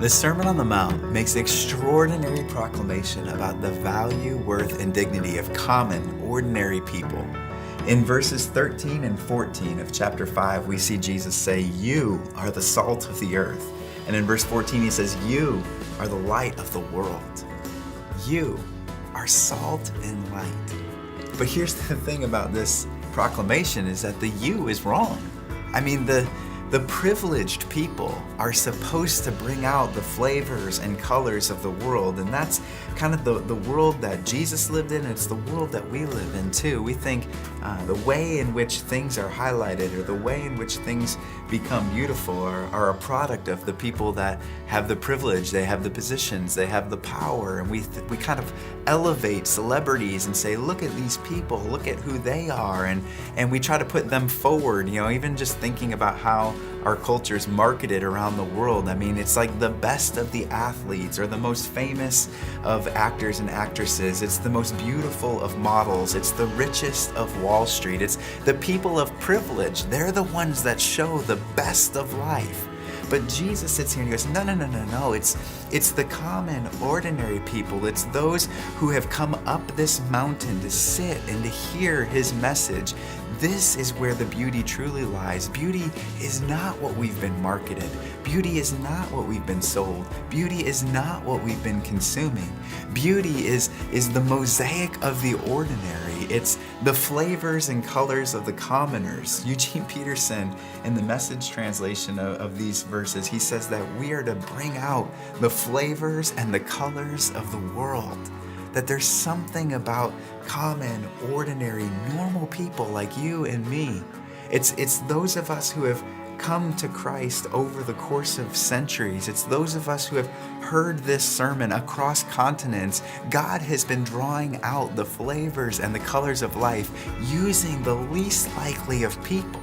The Sermon on the Mount makes extraordinary proclamation about the value, worth, and dignity of common, ordinary people. In verses 13 and 14 of chapter 5, we see Jesus say, "You are the salt of the earth." And in verse 14, he says, "You are the light of the world." You are salt and light. But here's the thing about this proclamation is that the "you" is wrong. I mean, the privileged people are supposed to bring out the flavors and colors of the world, and that's kind of the world that Jesus lived in. It's the world that we live in too. We think the way in which things are highlighted or the way in which things become beautiful are a product of the people that have the privilege, they have the positions, they have the power, and we kind of elevate celebrities and say, look at these people, look at who they are, and we try to put them forward, even just thinking about how our culture is marketed around the world. I mean, it's like the best of the athletes or the most famous of actors and actresses. It's the most beautiful of models. It's the richest of Wall Street. It's the people of privilege. They're the ones that show the best of life. But Jesus sits here and he goes, no. It's the common, ordinary people. It's those who have come up this mountain to sit and to hear his message. This is where the beauty truly lies. Beauty is not what we've been marketed. Beauty is not what we've been sold. Beauty is not what we've been consuming. Beauty is the mosaic of the ordinary. It's the flavors and colors of the commoners. Eugene Peterson, in the Message translation of these verses, he says that we are to bring out the flavors and the colors of the world. That there's something about common, ordinary, normal people like you and me. It's those of us who have come to Christ over the course of centuries. It's those of us who have heard this sermon across continents. God has been drawing out the flavors and the colors of life using the least likely of people.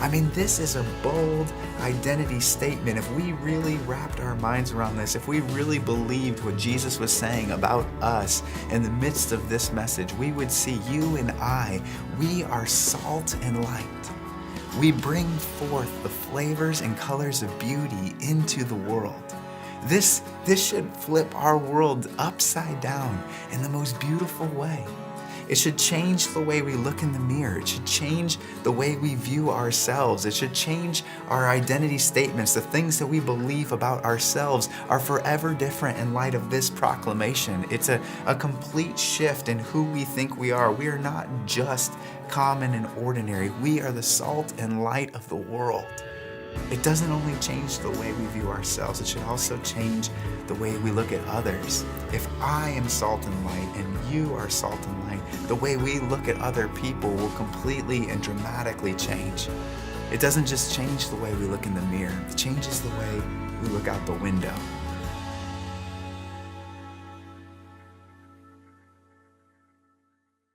I mean, this is a bold identity statement. If we really wrapped our minds around this, if we really believed what Jesus was saying about us in the midst of this message, we would see you and I, we are salt and light. We bring forth the flavors and colors of beauty into the world. This should flip our world upside down in the most beautiful way. It should change the way we look in the mirror. It should change the way we view ourselves. It should change our identity statements. The things that we believe about ourselves are forever different in light of this proclamation. It's a complete shift in who we think we are. We are not just common and ordinary. We are the salt and light of the world. It doesn't only change the way we view ourselves, it should also change the way we look at others. If I am salt and light and you are salt and light, the way we look at other people will completely and dramatically change. It doesn't just change the way we look in the mirror, it changes the way we look out the window.